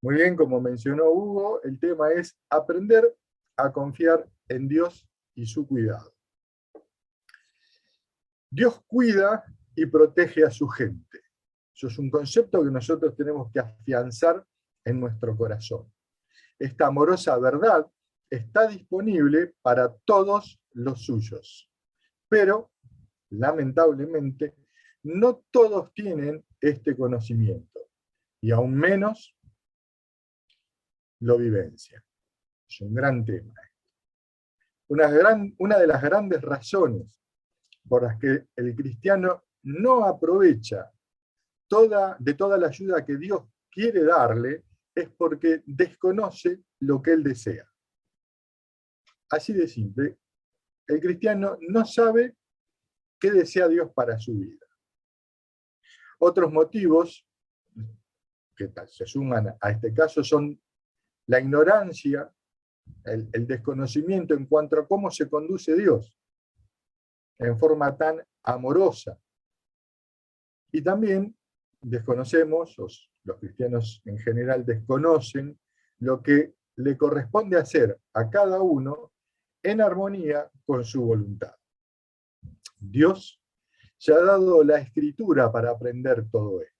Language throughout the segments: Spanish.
Muy bien, como mencionó Hugo, el tema es aprender a confiar en Dios y su cuidado. Dios cuida y protege a su gente. Eso es un concepto que nosotros tenemos que afianzar en nuestro corazón. Esta amorosa verdad está disponible para todos los suyos, pero lamentablemente no todos tienen este conocimiento y aún menos lo vivencian. Es un gran tema. Una de las grandes razones por las que el cristiano no aprovecha de toda la ayuda que Dios quiere darle es porque desconoce lo que él desea. Así de simple. El cristiano no sabe qué desea Dios para su vida. Otros motivos que se suman a este caso son la ignorancia, el desconocimiento en cuanto a cómo se conduce Dios en forma tan amorosa. Y también desconocemos, los cristianos en general desconocen, lo que le corresponde hacer a cada uno en armonía con su voluntad. Dios se ha dado la escritura para aprender todo esto.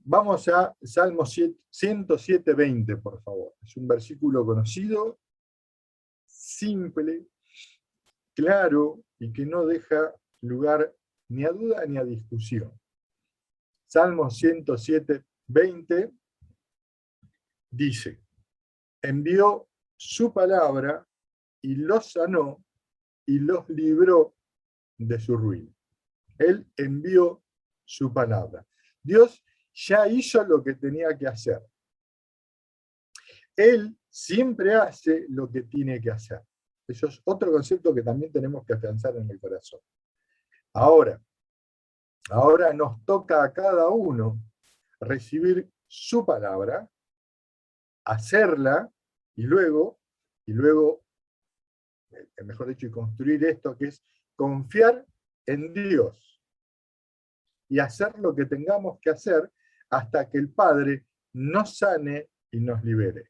Vamos a Salmo 107:20, por favor. Es un versículo conocido, simple, claro y que no deja lugar ni a duda ni a discusión. Salmo 107:20 dice: envió su palabra y los sanó y los libró de su ruina. Él envió su palabra. Dios ya hizo lo que tenía que hacer. Él siempre hace lo que tiene que hacer. Eso es otro concepto que también tenemos que afianzar en el corazón. Ahora nos toca a cada uno recibir su palabra, hacerla y luego, mejor dicho, y construir esto que es confiar en Dios y hacer lo que tengamos que hacer hasta que el Padre nos sane y nos libere.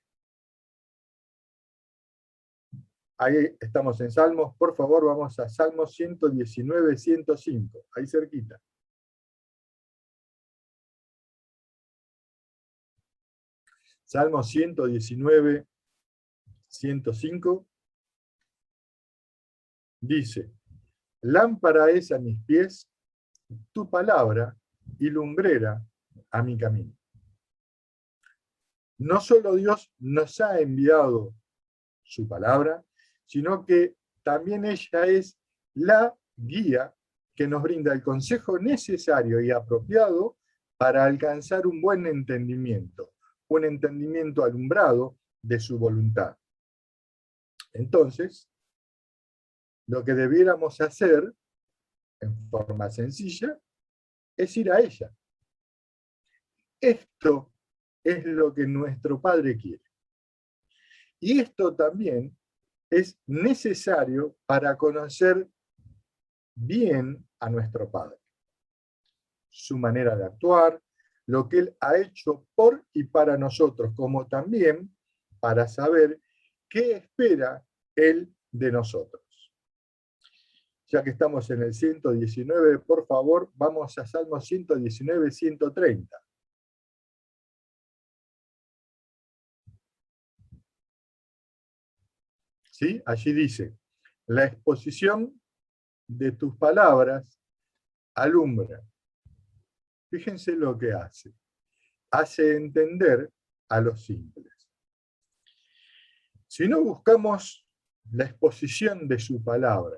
Ahí estamos en Salmos, por favor, vamos a Salmos 119:105, ahí cerquita. Salmos 119:105 dice: lámpara es a mis pies tu palabra y lumbrera a mi camino. No solo Dios nos ha enviado su palabra, sino que también ella es la guía que nos brinda el consejo necesario y apropiado para alcanzar un buen entendimiento, un entendimiento alumbrado de su voluntad. Entonces, lo que debiéramos hacer, en forma sencilla, es ir a ella. Esto es lo que nuestro Padre quiere. Y esto también es necesario para conocer bien a nuestro Padre, su manera de actuar, lo que Él ha hecho por y para nosotros, como también para saber qué espera Él de nosotros. Ya que estamos en el 119, por favor, vamos a Salmo 119:130. ¿Sí? Allí dice: la exposición de tus palabras alumbra. Fíjense lo que hace. Hace entender a los simples. Si no buscamos la exposición de su palabra,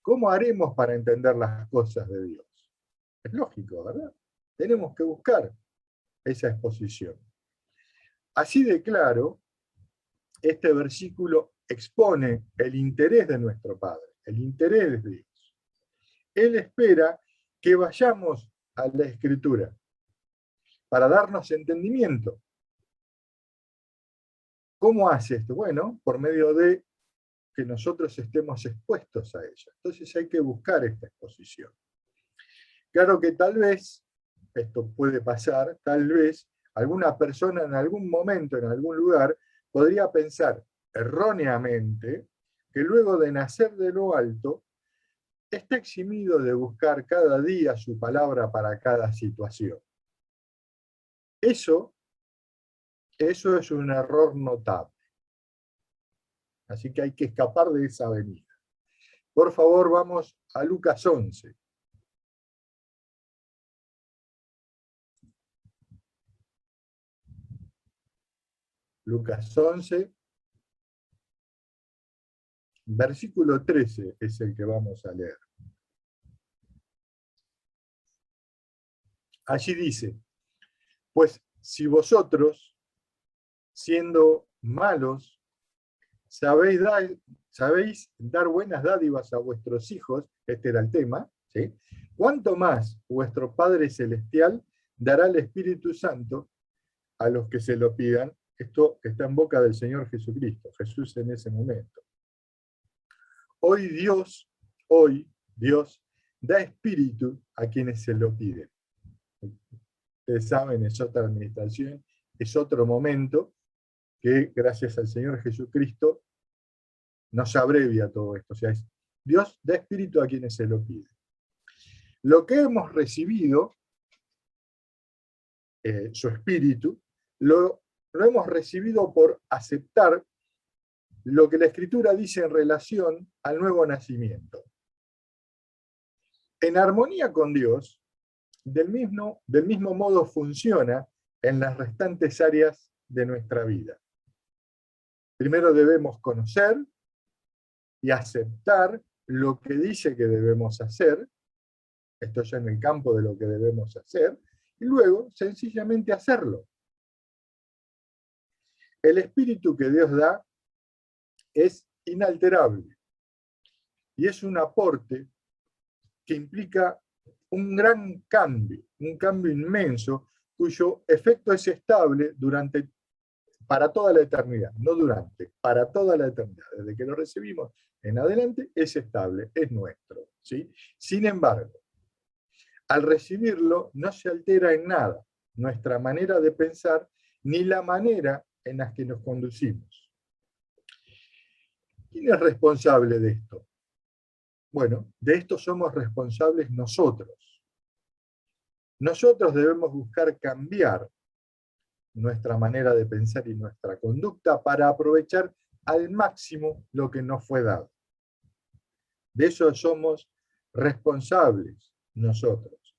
¿cómo haremos para entender las cosas de Dios? Es lógico, ¿verdad? Tenemos que buscar esa exposición. Así de claro, este versículo expone el interés de nuestro Padre, el interés de Dios. Él espera que vayamos a la Escritura para darnos entendimiento. ¿Cómo hace esto? Bueno, por medio de que nosotros estemos expuestos a ella. Entonces hay que buscar esta exposición. Claro que tal vez, esto puede pasar, tal vez alguna persona en algún momento, en algún lugar, podría pensar erróneamente que luego de nacer de lo alto, está eximido de buscar cada día su palabra para cada situación. Eso es un error notable. Así que hay que escapar de esa avenida. Por favor, vamos a Lucas 11. Lucas 11, versículo 13 es el que vamos a leer. Allí dice, pues si vosotros, siendo malos, sabéis dar buenas dádivas a vuestros hijos, este era el tema, ¿sí? ¿Cuánto más vuestro Padre Celestial dará el Espíritu Santo a los que se lo pidan? Esto está en boca del Señor Jesucristo, Jesús en ese momento. Hoy Dios da espíritu a quienes se lo piden. Ustedes saben, es otra administración, es otro momento que gracias al Señor Jesucristo nos abrevia todo esto. O sea, Dios da espíritu a quienes se lo piden. Lo que hemos recibido, su espíritu, lo hemos recibido por aceptar lo que la Escritura dice en relación al nuevo nacimiento. En armonía con Dios, del mismo modo funciona en las restantes áreas de nuestra vida. Primero debemos conocer y aceptar lo que dice que debemos hacer, esto ya en el campo de lo que debemos hacer, y luego sencillamente hacerlo. El espíritu que Dios da es inalterable y es un aporte que implica un gran cambio, un cambio inmenso, cuyo efecto es estable para toda la eternidad, no durante, para toda la eternidad. Desde que lo recibimos en adelante es estable, es nuestro, ¿sí? Sin embargo, al recibirlo no se altera en nada nuestra manera de pensar ni la manera en la que nos conducimos. ¿Quién es responsable de esto? Bueno, de esto somos responsables nosotros. Nosotros debemos buscar cambiar nuestra manera de pensar y nuestra conducta para aprovechar al máximo lo que nos fue dado. De eso somos responsables nosotros.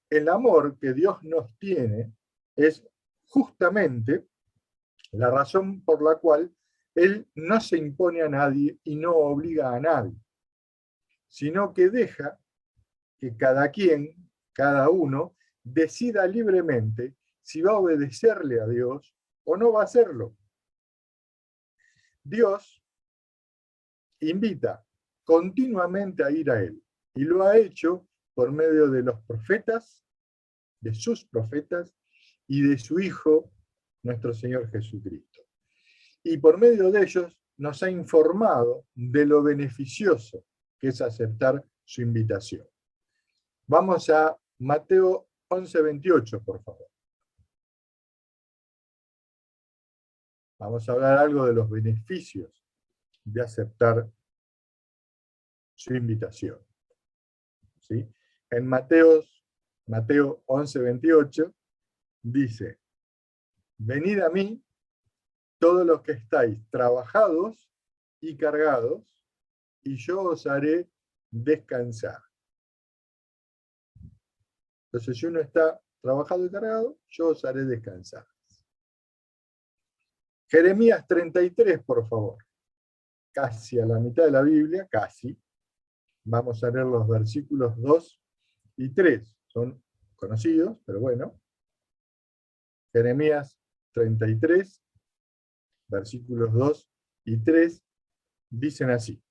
El amor que Dios nos tiene es justamente la razón por la cual Él no se impone a nadie y no obliga a nadie, sino que deja que cada uno, decida libremente si va a obedecerle a Dios o no va a hacerlo. Dios invita continuamente a ir a Él, y lo ha hecho por medio de los profetas, de sus profetas, y de su Hijo, nuestro Señor Jesucristo. Y por medio de ellos nos ha informado de lo beneficioso que es aceptar su invitación. Vamos a Mateo 11:28, por favor. Vamos a hablar algo de los beneficios de aceptar su invitación. ¿Sí? En Mateo 11:28 dice, venid a mí todos los que estáis trabajados y cargados, y yo os haré descansar. Entonces, si uno está trabajado y cargado, yo os haré descansar. Jeremías 33, por favor. Casi a la mitad de la Biblia, casi. Vamos a leer los versículos 2 y 3. Son conocidos, pero bueno. Jeremías 33, versículos 2 y 3, dicen así.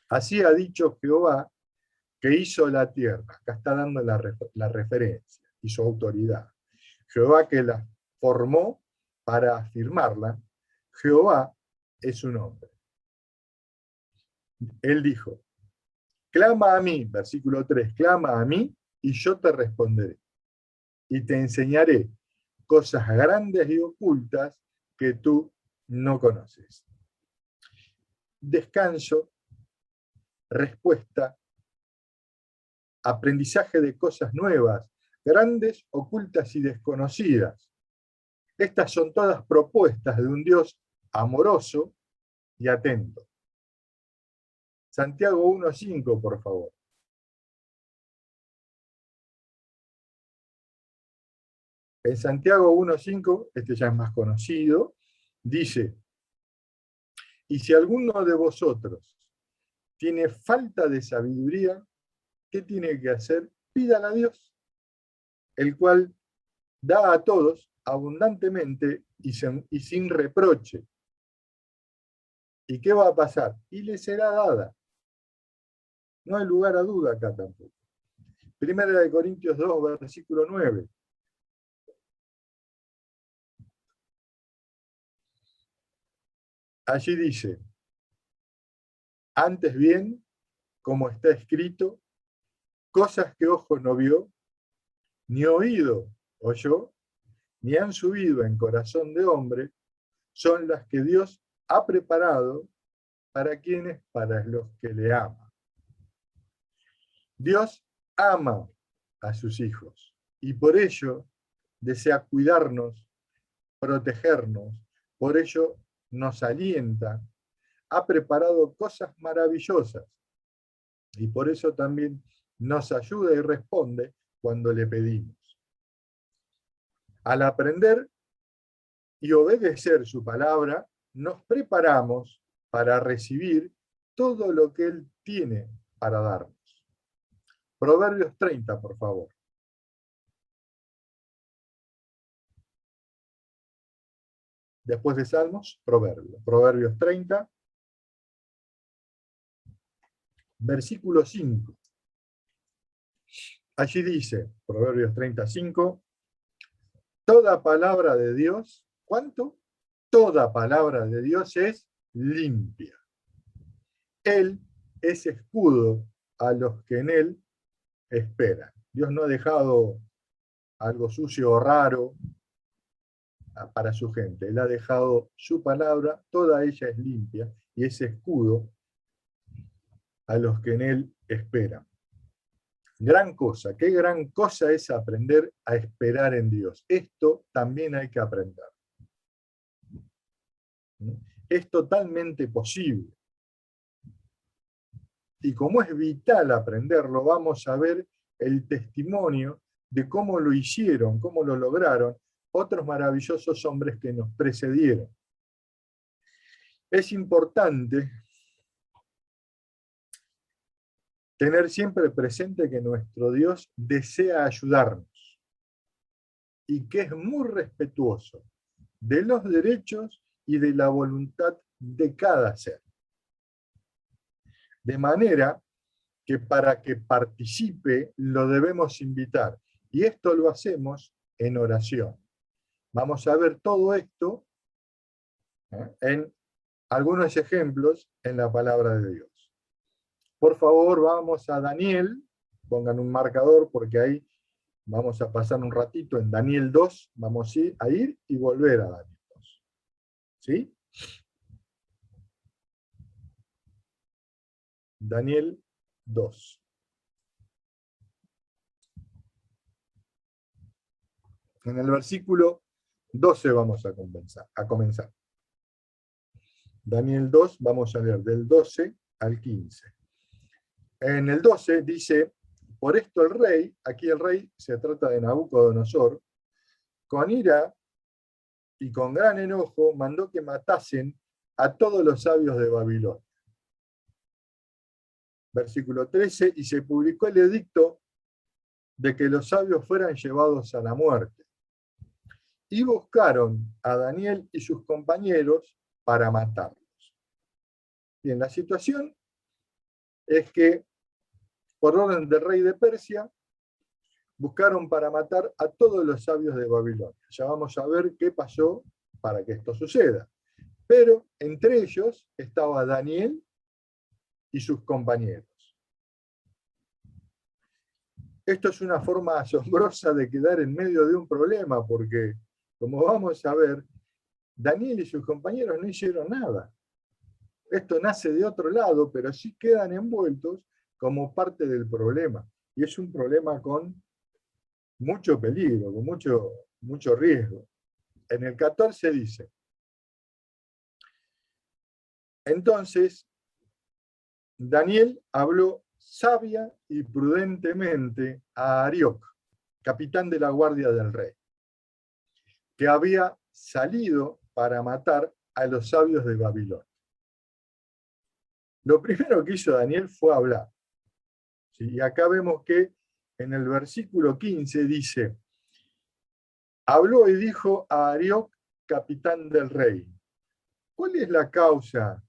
Así ha dicho Jehová, que hizo la tierra. Acá está dando la referencia y su autoridad. Jehová que la formó para afirmarla. Jehová es su nombre. Él dijo, clama a mí, versículo 3, clama a mí y yo te responderé. Y te enseñaré cosas grandes y ocultas que tú no conoces. Descanso, respuesta, aprendizaje de cosas nuevas, grandes, ocultas y desconocidas. Estas son todas propuestas de un Dios amoroso y atento. Santiago 1:5, por favor. En Santiago 1:5, este ya es más conocido, dice: y si alguno de vosotros tiene falta de sabiduría, ¿qué tiene que hacer? Pídala a Dios, el cual da a todos abundantemente y sin reproche. ¿Y qué va a pasar? Y le será dada. No hay lugar a duda acá tampoco. Primera de Corintios 2, versículo 9. Allí dice: antes bien, como está escrito, cosas que ojo no vio, ni oído oyó, ni han subido en corazón de hombre, son las que Dios ha preparado para quienes, para los que le aman. Dios ama a sus hijos y por ello desea cuidarnos, protegernos, por ello nos alienta, ha preparado cosas maravillosas y por eso también nos ayuda y responde cuando le pedimos. Al aprender y obedecer su palabra, nos preparamos para recibir todo lo que Él tiene para darnos. Proverbios 30, por favor. Después de Salmos, Proverbios. Proverbios 30, versículo 5. Allí dice, Proverbios 35, toda palabra de Dios, ¿cuánto? Toda palabra de Dios es limpia. Él es escudo a los que en Él esperan. Dios no ha dejado algo sucio o raro para su gente. Él ha dejado su palabra, toda ella es limpia, y es escudo a los que en Él esperan. Gran cosa, qué gran cosa es aprender a esperar en Dios. Esto también hay que aprender. Es totalmente posible. Y como es vital aprenderlo, vamos a ver el testimonio de cómo lo hicieron, cómo lo lograron otros maravillosos hombres que nos precedieron. Es importante tener siempre presente que nuestro Dios desea ayudarnos y que es muy respetuoso de los derechos y de la voluntad de cada ser. De manera que para que participe lo debemos invitar. Y esto lo hacemos en oración. Vamos a ver todo esto en algunos ejemplos en la palabra de Dios. Por favor, vamos a Daniel, pongan un marcador porque ahí vamos a pasar un ratito en Daniel 2, vamos a ir y volver a Daniel 2. ¿Sí? Daniel 2. En el versículo 12 vamos a comenzar. Daniel 2, vamos a leer del 12 al 15. En el 12 dice, por esto el rey, aquí el rey se trata de Nabucodonosor, con ira y con gran enojo mandó que matasen a todos los sabios de Babilonia. Versículo 13, y se publicó el edicto de que los sabios fueran llevados a la muerte. Y buscaron a Daniel y sus compañeros para matarlos. Bien, la situación es que, por orden del rey de Persia, buscaron para matar a todos los sabios de Babilonia. Ya vamos a ver qué pasó para que esto suceda. Pero entre ellos estaba Daniel y sus compañeros. Esto es una forma asombrosa de quedar en medio de un problema, porque como vamos a ver, Daniel y sus compañeros no hicieron nada. Esto nace de otro lado, pero sí quedan envueltos como parte del problema. Y es un problema con mucho peligro, con mucho riesgo. En el 14 dice: entonces Daniel habló sabia y prudentemente a Arioc, capitán de la guardia del rey, que había salido para matar a los sabios de Babilonia. Lo primero que hizo Daniel fue hablar. ¿Sí? Y acá vemos que en el versículo 15 dice: habló y dijo a Arioc, capitán del rey: ¿cuál es la causa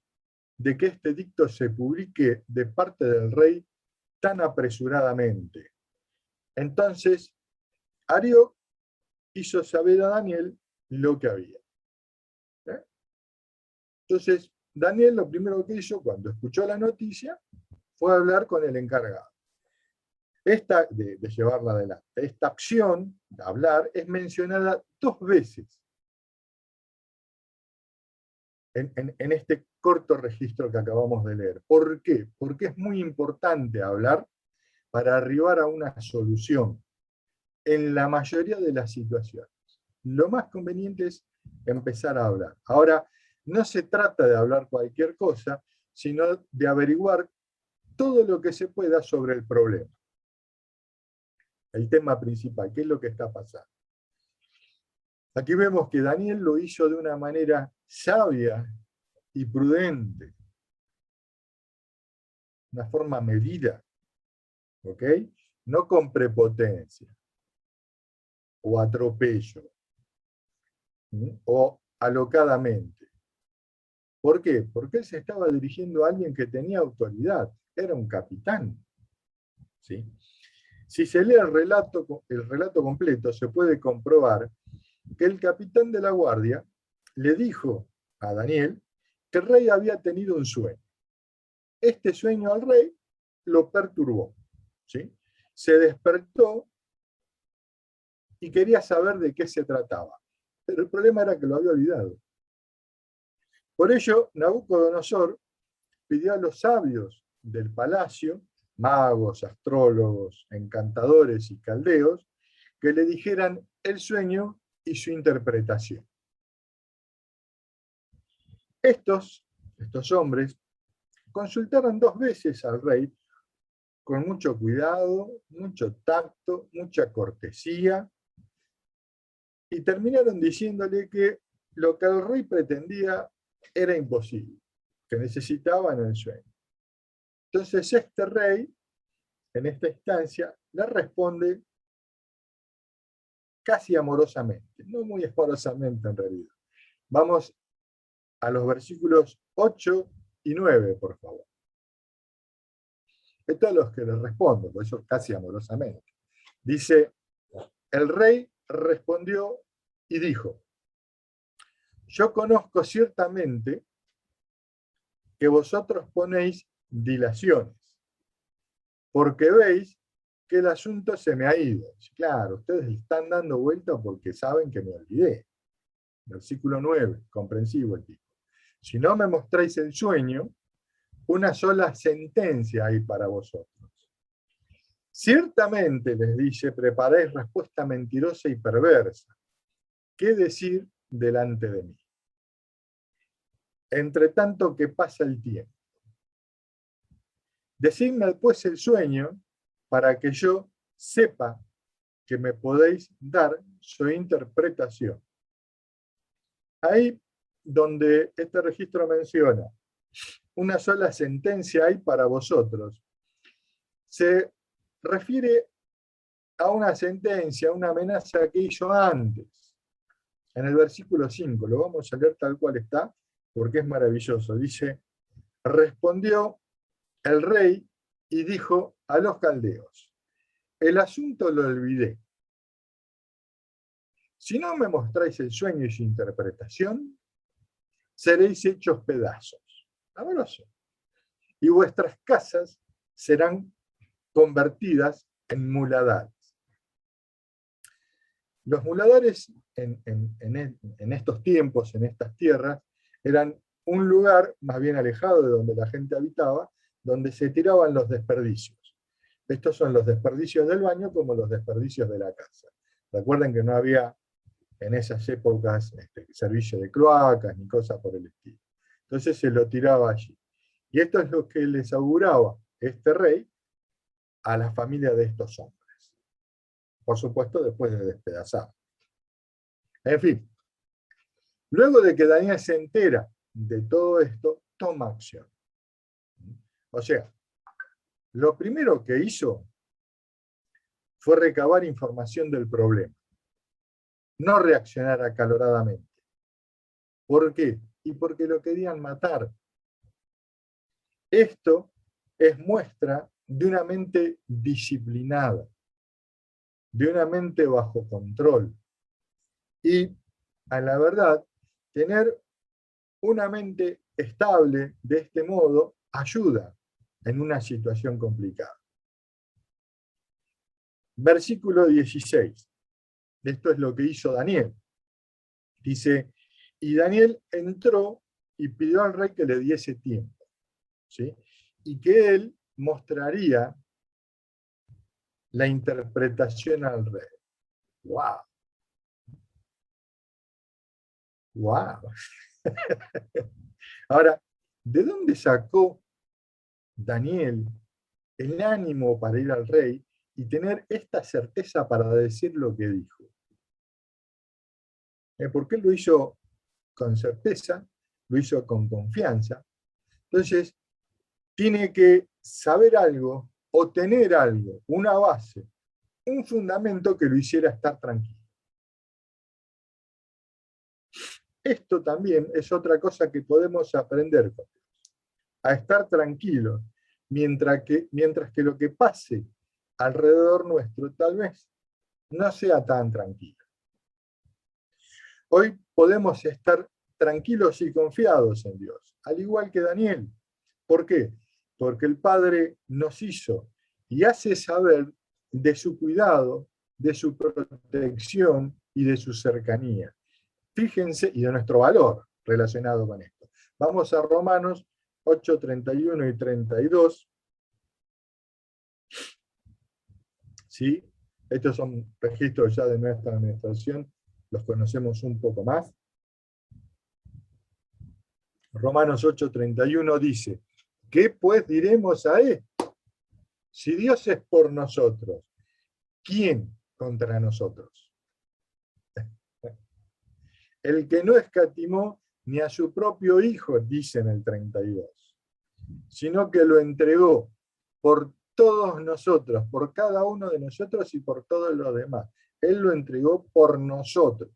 de que este edicto se publique de parte del rey tan apresuradamente? Entonces Arioc hizo saber a Daniel lo que había. Entonces Daniel lo primero que hizo cuando escuchó la noticia fue hablar con el encargado. De llevarla adelante. Esta acción de hablar es mencionada 2 veces en este corto registro que acabamos de leer. ¿Por qué? Porque es muy importante hablar para arribar a una solución en la mayoría de las situaciones. Lo más conveniente es empezar a hablar. Ahora, no se trata de hablar cualquier cosa, sino de averiguar todo lo que se pueda sobre el problema. El tema principal, ¿qué es lo que está pasando? Aquí vemos que Daniel lo hizo de una manera sabia y prudente, una forma medida, ¿ok? No con prepotencia o atropello, ¿sí? O alocadamente. ¿Por qué? Porque él se estaba dirigiendo a alguien que tenía autoridad, era un capitán, ¿sí? Si se lee el relato completo, se puede comprobar que el capitán de la guardia le dijo a Daniel que el rey había tenido un sueño. Este sueño al rey lo perturbó, ¿sí? Se despertó y quería saber de qué se trataba. Pero el problema era que lo había olvidado. Por ello, Nabucodonosor pidió a los sabios del palacio, magos, astrólogos, encantadores y caldeos, que le dijeran el sueño y su interpretación. Estos hombres consultaron 2 veces al rey con mucho cuidado, mucho tacto, mucha cortesía, y terminaron diciéndole que lo que el rey pretendía era imposible, que necesitaban el sueño. Entonces este rey, en esta instancia, le responde casi amorosamente, no muy amorosamente en realidad. Vamos a los versículos 8 y 9, por favor. Estos son los que le respondo, por eso casi amorosamente. Dice: el rey respondió y dijo: yo conozco ciertamente que vosotros ponéis dilaciones, porque veis que el asunto se me ha ido. Claro, ustedes están dando vuelta porque saben que me olvidé. Versículo 9, comprensivo el tipo. Si no me mostráis el sueño, una sola sentencia hay para vosotros. Ciertamente, les dice, preparáis respuesta mentirosa y perversa. ¿Qué decir delante de mí? Entre tanto que pasa el tiempo. Decidme pues el sueño para que yo sepa que me podéis dar su interpretación. Ahí donde este registro menciona una sola sentencia hay para vosotros, se refiere a una sentencia, una amenaza que hizo antes, en el versículo 5, lo vamos a leer tal cual está, porque es maravilloso. Dice: respondió el rey y dijo a los caldeos: el asunto lo olvidé. Si no me mostráis el sueño y su interpretación, seréis hechos pedazos. Amoroso. Y vuestras casas serán convertidas en muladares. Los muladares en estos tiempos, en estas tierras, eran un lugar más bien alejado de donde la gente habitaba, donde se tiraban los desperdicios. Estos son los desperdicios del baño como los desperdicios de la casa. Recuerden que no había en esas épocas servicio de cloacas ni cosas por el estilo. Entonces se lo tiraba allí. Y esto es lo que les auguraba este rey a la familia de estos hombres. Por supuesto, después de despedazar. En fin, luego de que Daniel se entera de todo esto, toma acción. O sea, lo primero que hizo fue recabar información del problema, no reaccionar acaloradamente. ¿Por qué? Y porque lo querían matar. Esto es muestra de una mente disciplinada, de una mente bajo control. Y, a la verdad, tener una mente estable de este modo ayuda en una situación complicada. Versículo 16. Esto es lo que hizo Daniel. Dice, y Daniel entró y pidió al rey que le diese tiempo, ¿sí? Y que él mostraría la interpretación al rey. ¡Wow! ¡Wow! Ahora, ¿de dónde sacó Daniel el ánimo para ir al rey y tener esta certeza para decir lo que dijo? Porque él lo hizo con certeza, lo hizo con confianza. Entonces, tiene que saber algo o tener algo, una base, un fundamento que lo hiciera estar tranquilo. Esto también es otra cosa que podemos aprender, a estar tranquilos, mientras que lo que pase alrededor nuestro tal vez no sea tan tranquilo. Hoy podemos estar tranquilos y confiados en Dios, al igual que Daniel. ¿Por qué? Porque el Padre nos hizo y hace saber de su cuidado, de su protección y de su cercanía. Fíjense, y de nuestro valor relacionado con esto. Vamos a Romanos 8, 31 y 32. ¿Sí? Estos son registros ya de nuestra administración, los conocemos un poco más. Romanos 8, 31 dice, ¿qué pues diremos a esto? Si Dios es por nosotros, ¿quién contra nosotros? El que no escatimó ni a su propio Hijo, dice en el 32, sino que lo entregó por todos nosotros, por cada uno de nosotros y por todos los demás. Él lo entregó por nosotros,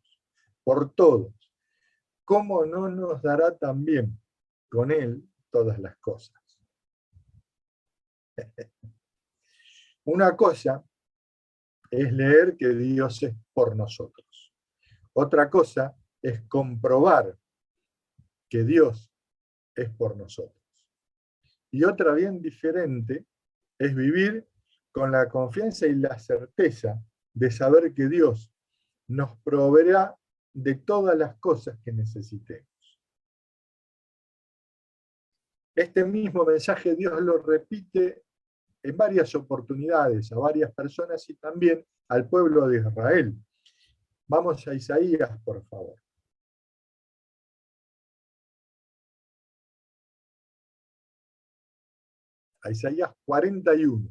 por todos. ¿Cómo no nos dará también con Él todas las cosas? Una cosa es leer que Dios es por nosotros. Otra cosa es comprobar que Dios es por nosotros. Y otra bien diferente es vivir con la confianza y la certeza de saber que Dios nos proveerá de todas las cosas que necesitemos. Este mismo mensaje Dios lo repite en varias oportunidades a varias personas y también al pueblo de Israel. Vamos a Isaías, por favor. A Isaías 41.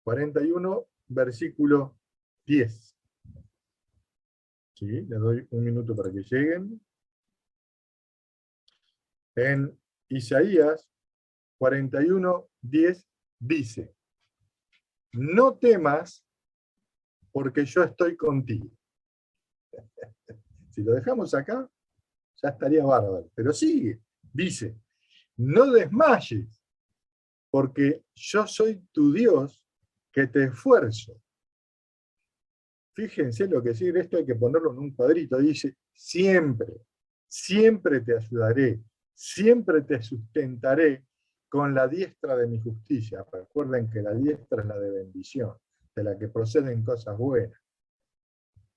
41, versículo 10. ¿Sí? Les doy un minuto para que lleguen. En Isaías 41, 10 dice, no temas porque yo estoy contigo. Si lo dejamos acá, ya estaría bárbaro. Pero sigue, dice, no desmayes porque yo soy tu Dios que te esfuerzo. Fíjense lo que sigue, esto hay que ponerlo en un cuadrito, dice, siempre, siempre te ayudaré, siempre te sustentaré con la diestra de mi justicia. Recuerden que la diestra es la de bendición, de la que proceden cosas buenas.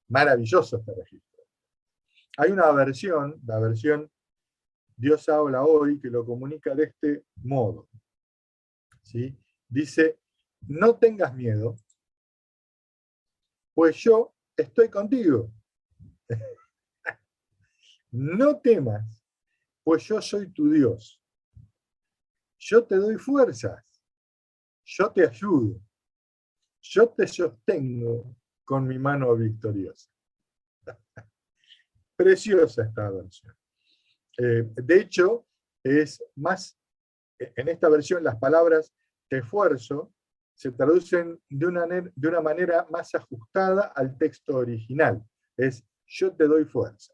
Maravilloso este registro. Hay una versión, la versión Dios habla hoy, que lo comunica de este modo. ¿Sí? Dice, no tengas miedo, pues yo estoy contigo. No temas, pues yo soy tu Dios. Yo te doy fuerzas, yo te ayudo, yo te sostengo con mi mano victoriosa. Preciosa esta versión. De hecho, es más, en esta versión las palabras te esfuerzo se traducen de una manera más ajustada al texto original. Es yo te doy fuerza.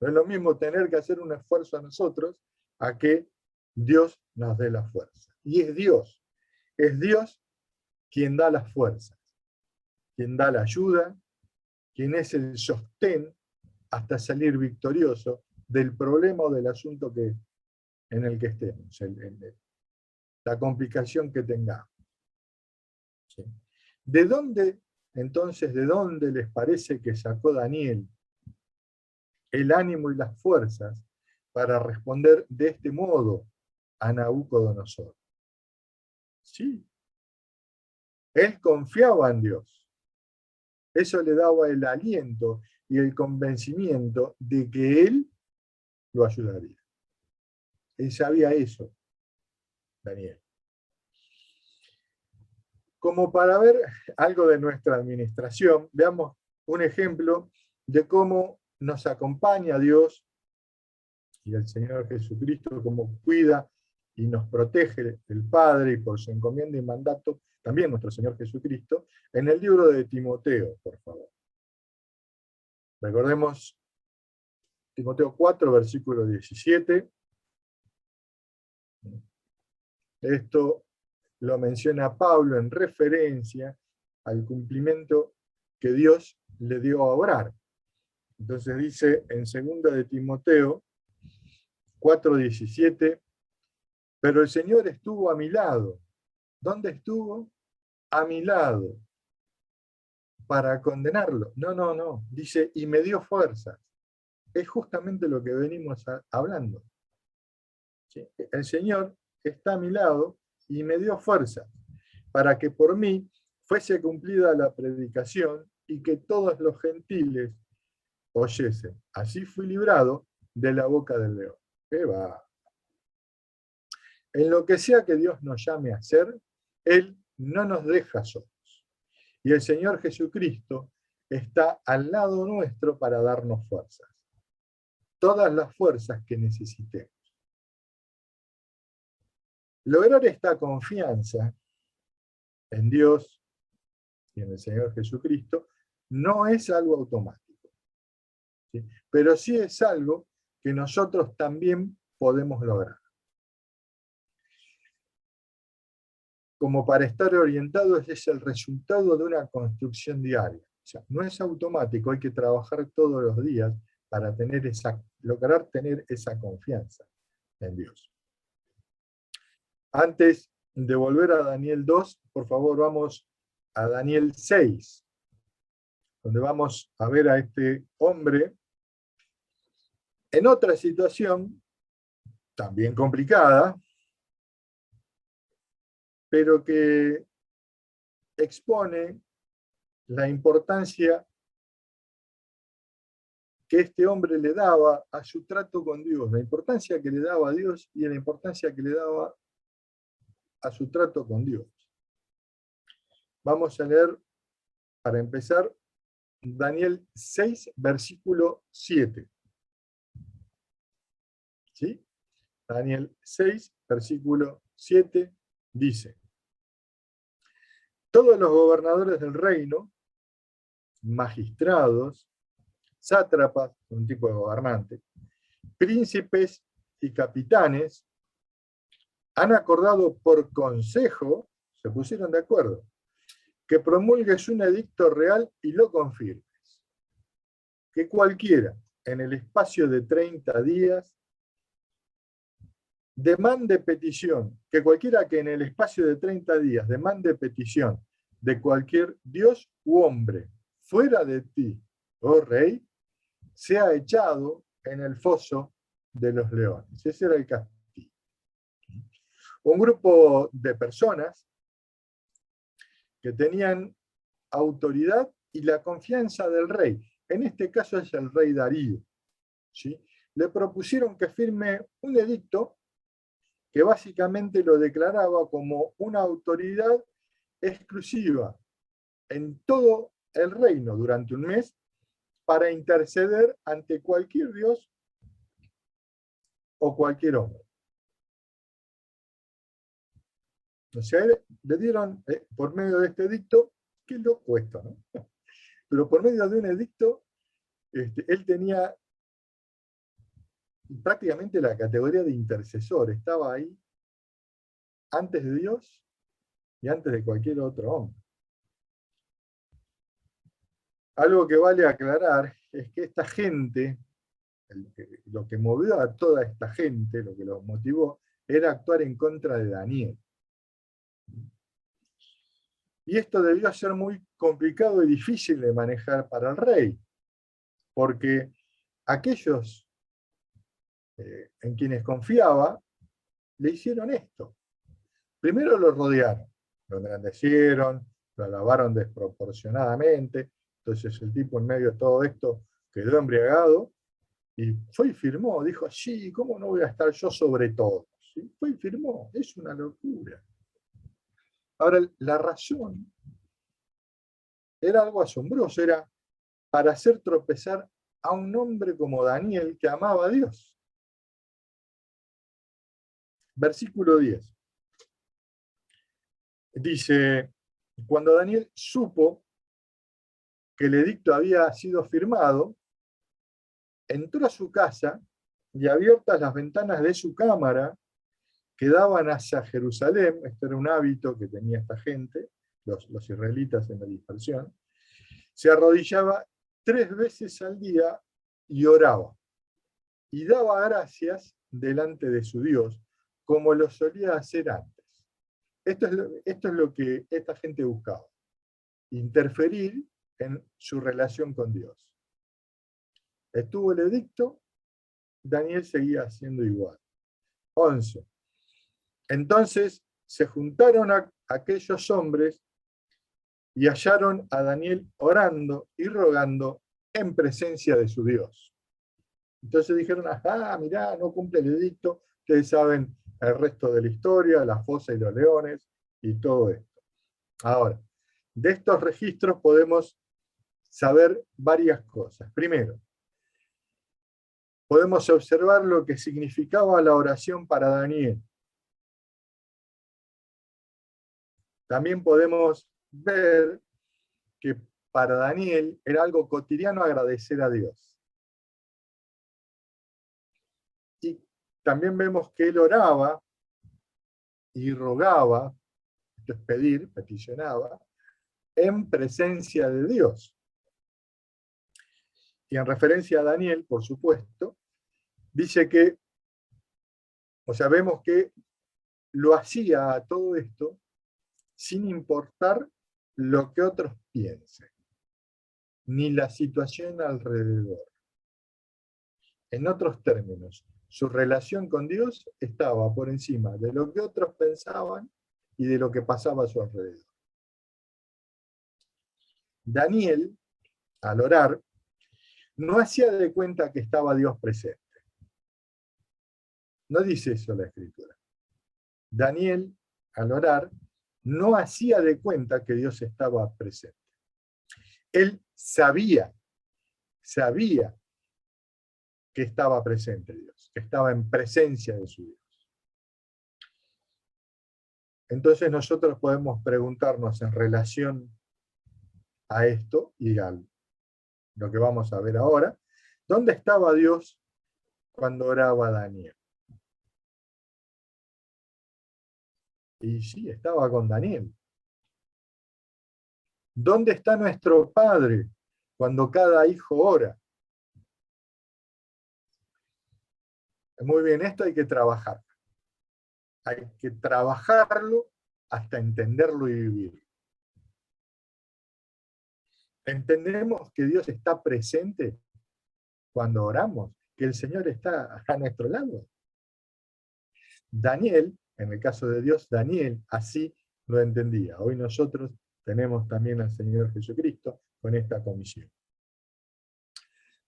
No es lo mismo tener que hacer un esfuerzo a nosotros a que Dios nos dé la fuerza. Y es Dios quien da las fuerzas, quien da la ayuda, quien es el sostén hasta salir victorioso del problema o del asunto en el que estemos, la complicación que tengamos. ¿Sí? ¿De dónde les parece que sacó Daniel el ánimo y las fuerzas para responder de este modo a Nabucodonosor? Sí, él confiaba en Dios. Eso le daba el aliento y el convencimiento de que él lo ayudaría. Él sabía eso, Daniel. Como para ver algo de nuestra administración, veamos un ejemplo de cómo nos acompaña Dios y el Señor Jesucristo, cómo cuida y nos protege el Padre, y por su encomienda y mandato, también nuestro Señor Jesucristo, en el libro de Timoteo, por favor. Recordemos Timoteo 4, versículo 17. Esto lo menciona Pablo en referencia al cumplimiento que Dios le dio a orar. Entonces dice en 2 de Timoteo 4:17, pero el Señor estuvo a mi lado. ¿Dónde estuvo? A mi lado. Para condenarlo. No. Dice, y me dio fuerzas. Es justamente lo que venimos hablando. ¿Sí? El Señor está a mi lado y me dio fuerzas para que por mí fuese cumplida la predicación y que todos los gentiles oyesen. Así fui librado de la boca del león. ¿Qué va? En lo que sea que Dios nos llame a hacer, Él no nos deja solos. Y el Señor Jesucristo está al lado nuestro para darnos fuerzas. Todas las fuerzas que necesitemos. Lograr esta confianza en Dios y en el Señor Jesucristo no es algo automático, ¿sí? Pero sí es algo que nosotros también podemos lograr. Como para estar orientados es el resultado de una construcción diaria. O sea, no es automático, hay que trabajar todos los días para lograr tener esa confianza en Dios. Antes de volver a Daniel 2, por favor vamos a Daniel 6, donde vamos a ver a este hombre en otra situación, también complicada, pero que expone la importancia que este hombre le daba a su trato con Dios, la importancia que le daba a Dios y la importancia que le daba a su trato con Dios. Vamos a leer, para empezar, Daniel 6, versículo 7. ¿Sí? Daniel 6, versículo 7 dice: todos los gobernadores del reino, magistrados, sátrapas, un tipo de gobernante, príncipes y capitanes, han acordado por consejo, se pusieron de acuerdo, que promulgues un edicto real y lo confirmes. Que cualquiera, en el espacio de 30 días, demande petición, que cualquiera que en el espacio de 30 días demande petición de cualquier Dios u hombre fuera de ti oh rey, sea echado en el foso de los leones. Ese era el castigo. Un grupo de personas que tenían autoridad y la confianza del rey. En este caso es el rey Darío. ¿Sí? Le propusieron que firme un edicto que básicamente lo declaraba como una autoridad exclusiva en todo el reino durante un mes para interceder ante cualquier dios o cualquier hombre. O sea, le dieron, por medio de este edicto, qué loco esto, ¿no? Pero por medio de un edicto, él tenía prácticamente la categoría de intercesor, estaba ahí antes de Dios y antes de cualquier otro hombre. Algo que vale aclarar es que esta gente, lo que movió a toda esta gente, lo que los motivó, era actuar en contra de Daniel. Y esto debió ser muy complicado y difícil de manejar para el rey, porque aquellos en quienes confiaba le hicieron esto. Primero lo rodearon, lo engrandecieron, lo alabaron desproporcionadamente, entonces el tipo en medio de todo esto quedó embriagado y fue y firmó, dijo, sí, ¿cómo no voy a estar yo sobre todo? ¿Sí? Fue y firmó, es una locura. Ahora, la razón era algo asombroso, era para hacer tropezar a un hombre como Daniel que amaba a Dios. Versículo 10. Dice, cuando Daniel supo que el edicto había sido firmado, entró a su casa y abiertas las ventanas de su cámara que daban hacia Jerusalén, este era un hábito que tenía esta gente, los israelitas en la dispersión, se arrodillaba 3 veces al día y oraba, y daba gracias delante de su Dios, como lo solía hacer antes. Esto es lo que esta gente buscaba, interferir en su relación con Dios. Estuvo el edicto, Daniel seguía haciendo igual. 11. Entonces se juntaron aquellos hombres y hallaron a Daniel orando y rogando en presencia de su Dios. Entonces dijeron, ajá, mirá, no cumple el edicto, ustedes saben el resto de la historia, la fosa y los leones y todo esto. Ahora, de estos registros podemos saber varias cosas. Primero, podemos observar lo que significaba la oración para Daniel. También podemos ver que para Daniel era algo cotidiano agradecer a Dios. Y también vemos que él oraba y rogaba, esto es pedir, peticionaba, en presencia de Dios. Y en referencia a Daniel, por supuesto, dice que, o sea, vemos que lo hacía a todo esto sin importar lo que otros piensen, ni la situación alrededor. En otros términos, su relación con Dios estaba por encima de lo que otros pensaban y de lo que pasaba a su alrededor. Daniel, al orar, no hacía de cuenta que estaba Dios presente. No dice eso la Escritura. Daniel, al orar, no hacía de cuenta que Dios estaba presente. Él sabía que estaba presente Dios, que estaba en presencia de su Dios. Entonces nosotros podemos preguntarnos en relación a esto y a lo que vamos a ver ahora, ¿dónde estaba Dios cuando oraba Daniel? Y sí, estaba con Daniel. ¿Dónde está nuestro Padre cuando cada hijo ora? Muy bien, esto hay que trabajar. Hay que trabajarlo hasta entenderlo y vivirlo. Entendemos que Dios está presente cuando oramos, que el Señor está a nuestro lado. Daniel, en el caso de Dios, Daniel así lo entendía. Hoy nosotros tenemos también al Señor Jesucristo con esta comisión.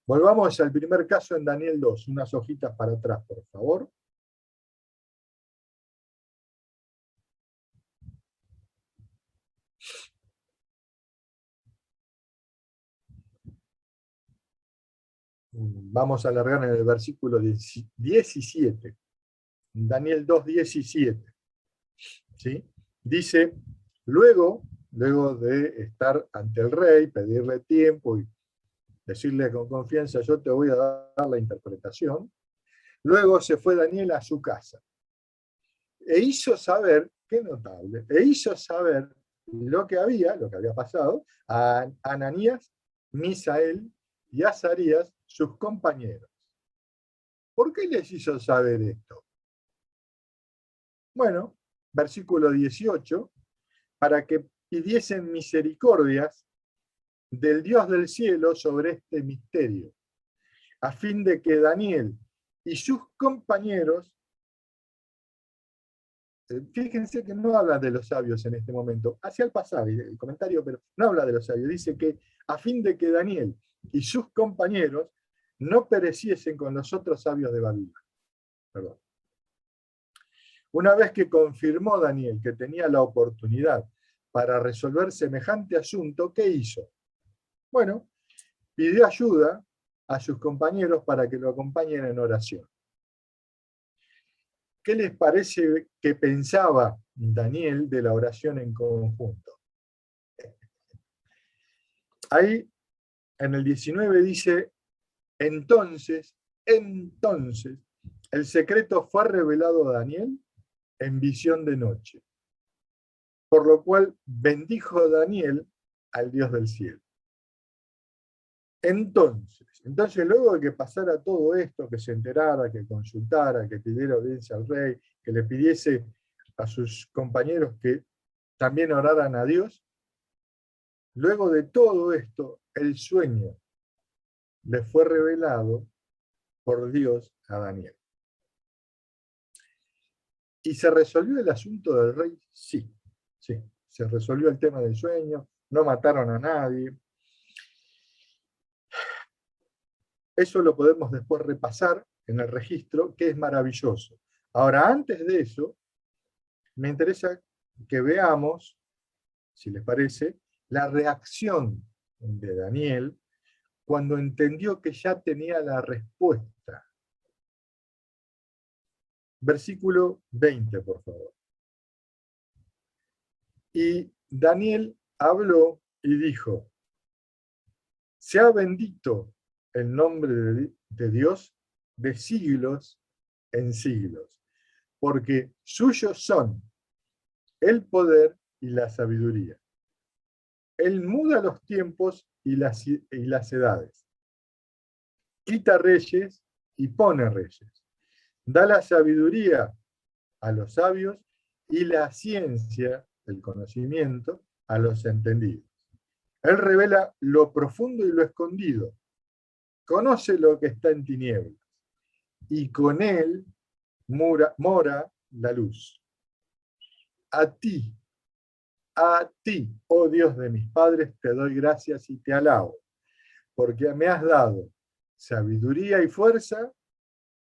Volvamos al primer caso en Daniel 2, unas hojitas para atrás, por favor. Vamos a alargar en el versículo 17. Daniel 2, 17. ¿Sí? Dice, luego de estar ante el rey, pedirle tiempo y decirle con confianza, yo te voy a dar la interpretación, luego se fue Daniel a su casa. E hizo saber, qué notable, e hizo saber lo que había pasado, a Ananías, Misael y Azarías, sus compañeros. ¿Por qué les hizo saber esto? Bueno, versículo 18, para que pidiesen misericordias del Dios del cielo sobre este misterio, a fin de que Daniel y sus compañeros, fíjense que no habla de los sabios en este momento, hacia el pasado el comentario, pero no habla de los sabios, dice que a fin de que Daniel y sus compañeros no pereciesen con los otros sabios de Babilonia. Perdón. Una vez que confirmó Daniel que tenía la oportunidad para resolver semejante asunto, ¿qué hizo? Bueno, pidió ayuda a sus compañeros para que lo acompañen en oración. ¿Qué les parece que pensaba Daniel de la oración en conjunto? Ahí en el 19 dice, entonces, el secreto fue revelado a Daniel en visión de noche, por lo cual bendijo Daniel al Dios del cielo. Entonces, luego de que pasara todo esto, que se enterara, que consultara, que pidiera audiencia al rey, que le pidiese a sus compañeros que también oraran a Dios, luego de todo esto, el sueño le fue revelado por Dios a Daniel. ¿Y se resolvió el asunto del rey? Sí, se resolvió el tema del sueño, no mataron a nadie. Eso lo podemos después repasar en el registro, que es maravilloso. Ahora, antes de eso, me interesa que veamos, si les parece, la reacción de Daniel cuando entendió que ya tenía la respuesta. Versículo 20, por favor. Y Daniel habló y dijo, sea bendito el nombre de Dios de siglos en siglos, porque suyos son el poder y la sabiduría. Él muda los tiempos y las edades. Quita reyes y pone reyes. Da la sabiduría a los sabios y la ciencia, el conocimiento, a los entendidos. Él revela lo profundo y lo escondido. Conoce lo que está en tinieblas. Y con él mora la luz. A ti, oh Dios de mis padres, te doy gracias y te alabo, porque me has dado sabiduría y fuerza,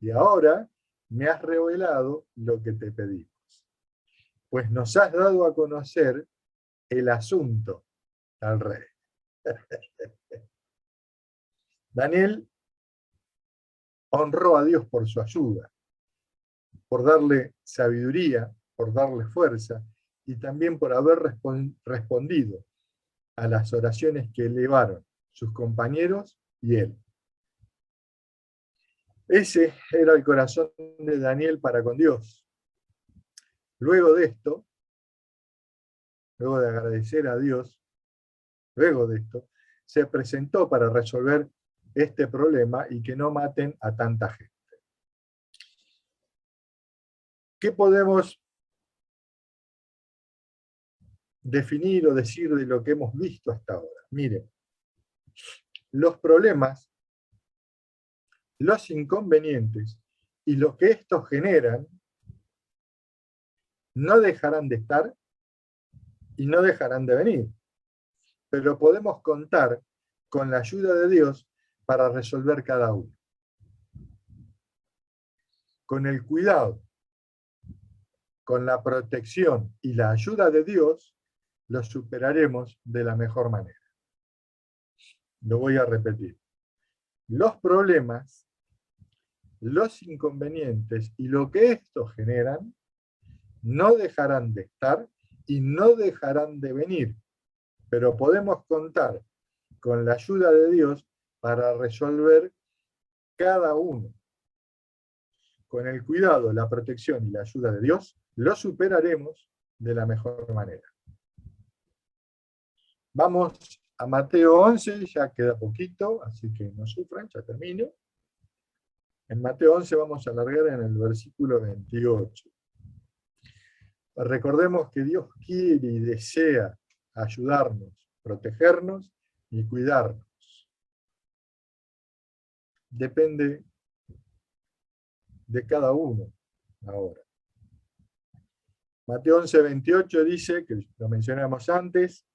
y ahora me has revelado lo que te pedimos. Pues nos has dado a conocer el asunto al rey. Daniel honró a Dios por su ayuda, por darle sabiduría, por darle fuerza, y también por haber respondido a las oraciones que elevaron sus compañeros y él. Ese era el corazón de Daniel para con Dios. Luego de esto, luego de agradecer a Dios, luego de esto, se presentó para resolver este problema y que no maten a tanta gente. ¿Qué podemos definir o decir de lo que hemos visto hasta ahora? Miren, los problemas, los inconvenientes y lo que estos generan no dejarán de estar y no dejarán de venir. Pero podemos contar con la ayuda de Dios para resolver cada uno. Con el cuidado, con la protección y la ayuda de Dios, los superaremos de la mejor manera. Lo voy a repetir. Los problemas, los inconvenientes y lo que estos generan no dejarán de estar y no dejarán de venir, pero podemos contar con la ayuda de Dios para resolver cada uno. Con el cuidado, la protección y la ayuda de Dios, lo superaremos de la mejor manera. Vamos a Mateo 11, ya queda poquito, así que no sufran, ya termino. En Mateo 11 vamos a alargar en el versículo 28. Recordemos que Dios quiere y desea ayudarnos, protegernos y cuidarnos. Depende de cada uno ahora. Mateo 11, 28 dice, que lo mencionamos antes,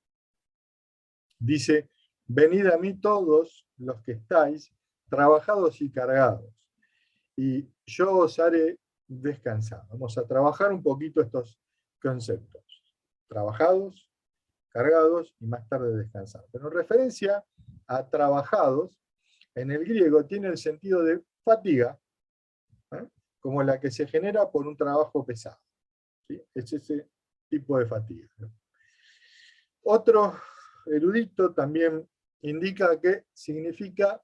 dice, venid a mí todos los que estáis trabajados y cargados, y yo os haré descansar. Vamos a trabajar un poquito estos conceptos. Trabajados, cargados y más tarde descansar. Pero en referencia a trabajados, en el griego tiene el sentido de fatiga, como la que se genera por un trabajo pesado. ¿Sí? Es ese tipo de fatiga. Otro erudito también indica que significa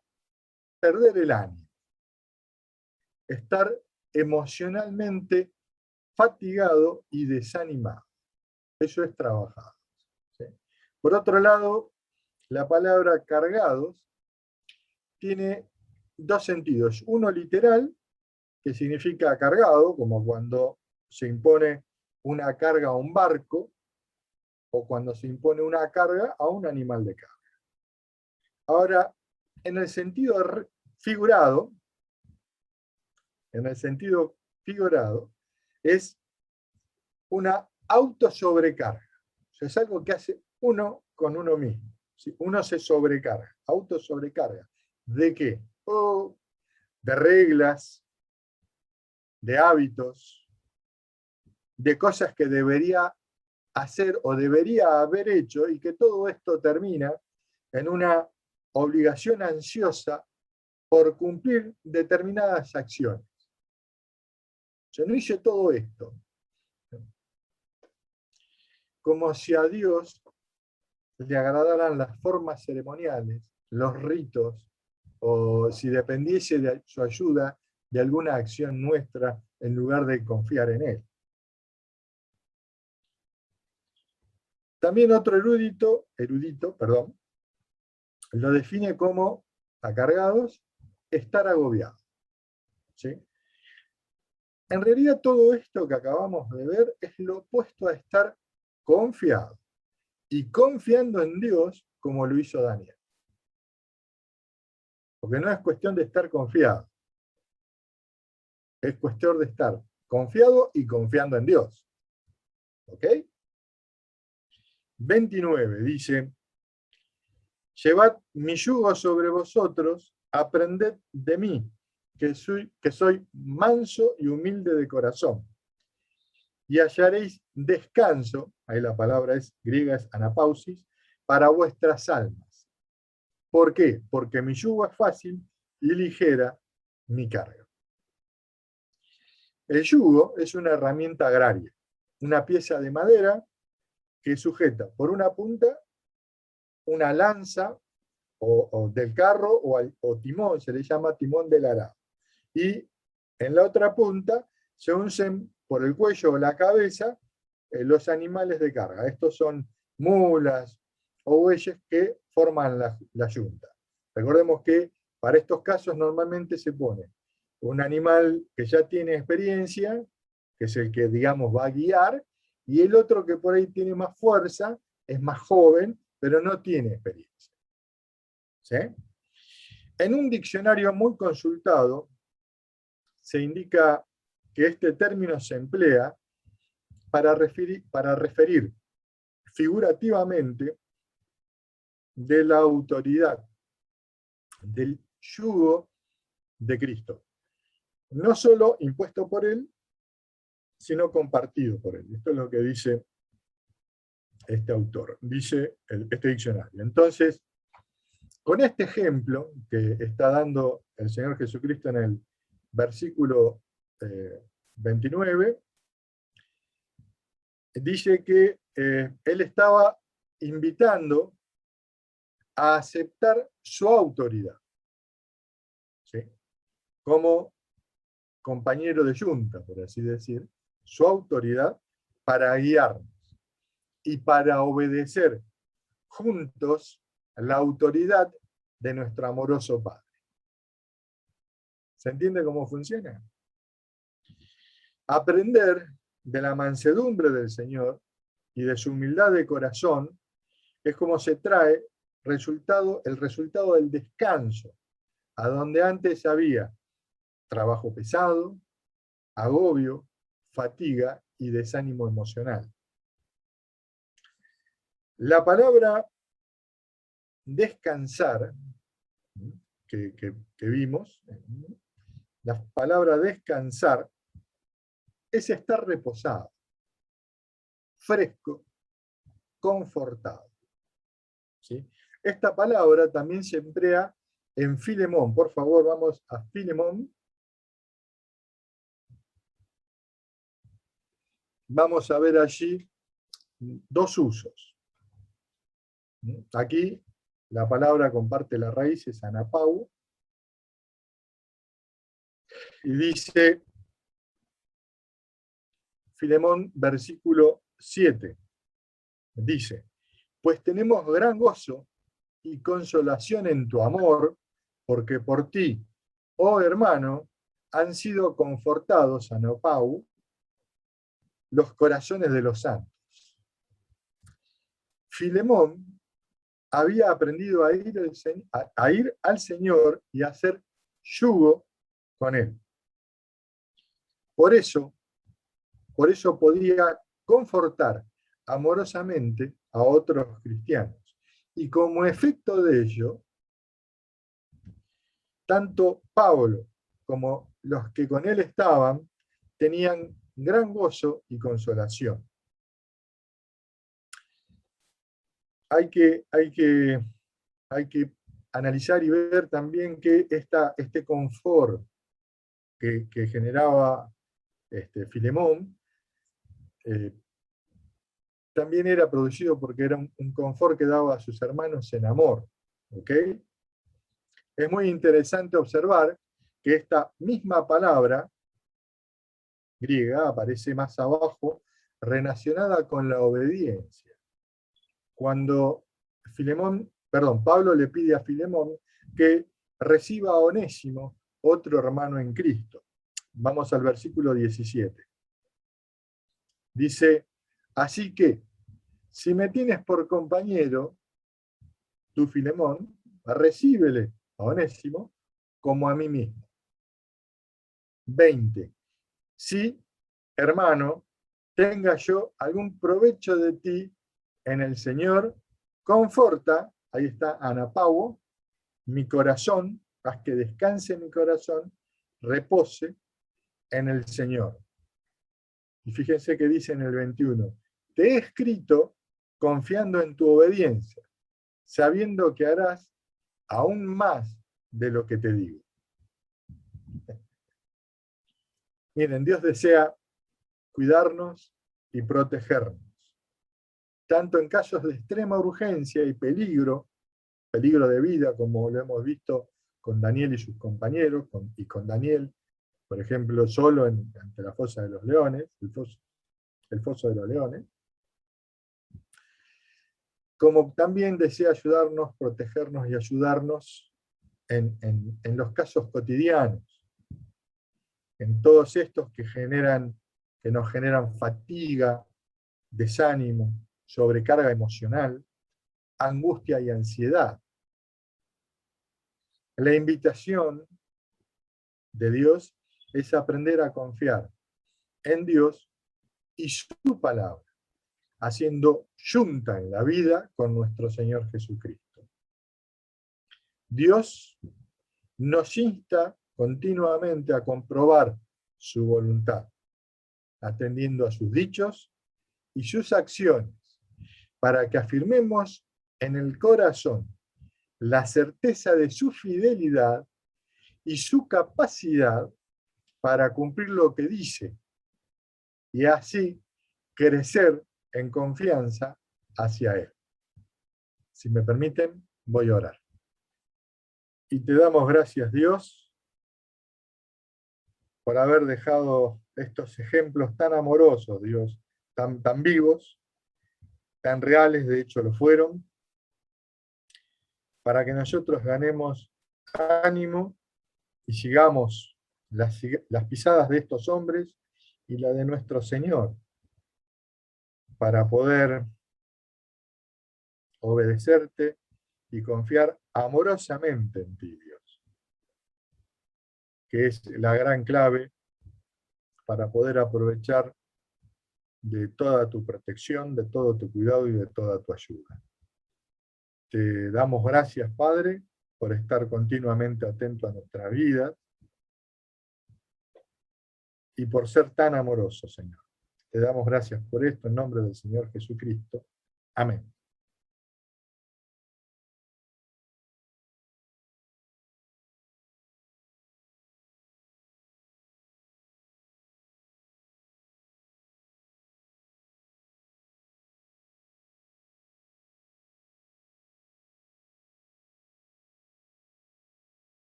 perder el ánimo, estar emocionalmente fatigado y desanimado. Eso es trabajado. ¿Sí? Por otro lado, la palabra cargados tiene dos sentidos. Uno literal, que significa cargado, como cuando se impone una carga a un barco, o cuando se impone una carga a un animal de carga. Ahora, en el sentido figurado, es una autosobrecarga. O sea, es algo que hace uno con uno mismo. ¿Sí? Uno se sobrecarga, autosobrecarga. ¿De qué? De reglas, de hábitos, de cosas que debería hacer o debería haber hecho, y que todo esto termina en una obligación ansiosa por cumplir determinadas acciones. Yo no hice todo esto. Como si a Dios le agradaran las formas ceremoniales, los ritos, o si dependiese de su ayuda de alguna acción nuestra en lugar de confiar en Él. También otro erudito, lo define como, acargados, estar agobiados. ¿Sí? En realidad todo esto que acabamos de ver es lo opuesto a estar confiado. Y confiando en Dios como lo hizo Daniel. Porque no es cuestión de estar confiado. Es cuestión de estar confiado y confiando en Dios. ¿Ok? 29 dice, llevad mi yugo sobre vosotros, aprended de mí, que soy manso y humilde de corazón, y hallaréis descanso, ahí la palabra es griega, es anapausis, para vuestras almas. ¿Por qué? Porque mi yugo es fácil y ligera mi carga. El yugo es una herramienta agraria, una pieza de madera que sujeta por una punta una lanza o del carro o timón, se le llama timón del arado. Y en la otra punta se unen por el cuello o la cabeza los animales de carga. Estos son mulas o bueyes que forman la yunta. Recordemos que para estos casos normalmente se pone un animal que ya tiene experiencia, que es el que, digamos, va a guiar, y el otro que por ahí tiene más fuerza, es más joven, pero no tiene experiencia. ¿sí? En un diccionario muy consultado se indica que este término se emplea para referir figurativamente de la autoridad, del yugo de Cristo. No solo impuesto por él, sino compartido por él. Esto es lo que dice este autor, dice este diccionario. Entonces, con este ejemplo que está dando el Señor Jesucristo en el versículo 29, dice que él estaba invitando a aceptar su autoridad, ¿sí? Como compañero de yunta, por así decir, su autoridad para guiarnos y para obedecer juntos la autoridad de nuestro amoroso Padre. ¿Se entiende cómo funciona? Aprender de la mansedumbre del Señor y de su humildad de corazón es como se trae el resultado del descanso, a donde antes había trabajo pesado, agobio, fatiga y desánimo emocional. La palabra descansar, que vimos, la palabra descansar es estar reposado, fresco, confortado, ¿sí? Esta palabra también se emplea en Filemón. Por favor, vamos a Filemón. Vamos a ver allí dos usos. Aquí la palabra comparte la raíz, es anapau, y dice Filemón, versículo 7, dice: pues tenemos gran gozo y consolación en tu amor, porque por ti, oh hermano, han sido confortados, anapau, los corazones de los santos. Filemón había aprendido a ir al Señor y a hacer yugo con él. Por eso podía confortar amorosamente a otros cristianos. Y como efecto de ello, tanto Pablo como los que con él estaban tenían gran gozo y consolación. Hay que analizar y ver también que este confort que generaba Filemón también era producido porque era un confort que daba a sus hermanos en amor. ¿Okay? Es muy interesante observar que esta misma palabra griega aparece más abajo, relacionada con la obediencia. Cuando Pablo le pide a Filemón que reciba a Onésimo, otro hermano en Cristo. Vamos al versículo 17. Dice: así que, si me tienes por compañero, tú, Filemón, recíbele a Onésimo como a mí mismo. 20. Si, hermano, tenga yo algún provecho de ti en el Señor, conforta, ahí está anapau, mi corazón, haz que descanse mi corazón, repose en el Señor. Y fíjense que dice en el 21, te he escrito confiando en tu obediencia, sabiendo que harás aún más de lo que te digo. Miren, Dios desea cuidarnos y protegernos, tanto en casos de extrema urgencia y peligro de vida, como lo hemos visto con Daniel y sus compañeros, y con Daniel, por ejemplo, solo ante la fosa de los leones, el foso de los leones, como también desea ayudarnos, protegernos y ayudarnos en los casos cotidianos, en todos estos que nos generan fatiga, desánimo, sobrecarga emocional, angustia y ansiedad. La invitación de Dios es aprender a confiar en Dios y su palabra, haciendo yunta en la vida con nuestro Señor Jesucristo. Dios nos insta continuamente a comprobar su voluntad, atendiendo a sus dichos y sus acciones, para que afirmemos en el corazón la certeza de su fidelidad y su capacidad para cumplir lo que dice, y así crecer en confianza hacia Él. Si me permiten, voy a orar. Y te damos gracias, Dios, por haber dejado estos ejemplos tan amorosos, Dios, tan vivos, tan reales, de hecho lo fueron, para que nosotros ganemos ánimo y sigamos las pisadas de estos hombres y la de nuestro Señor, para poder obedecerte y confiar amorosamente en ti, Dios, que es la gran clave para poder aprovechar de toda tu protección, de todo tu cuidado y de toda tu ayuda. Te damos gracias, Padre, por estar continuamente atento a nuestra vida y por ser tan amoroso, Señor. Te damos gracias por esto en nombre del Señor Jesucristo. Amén.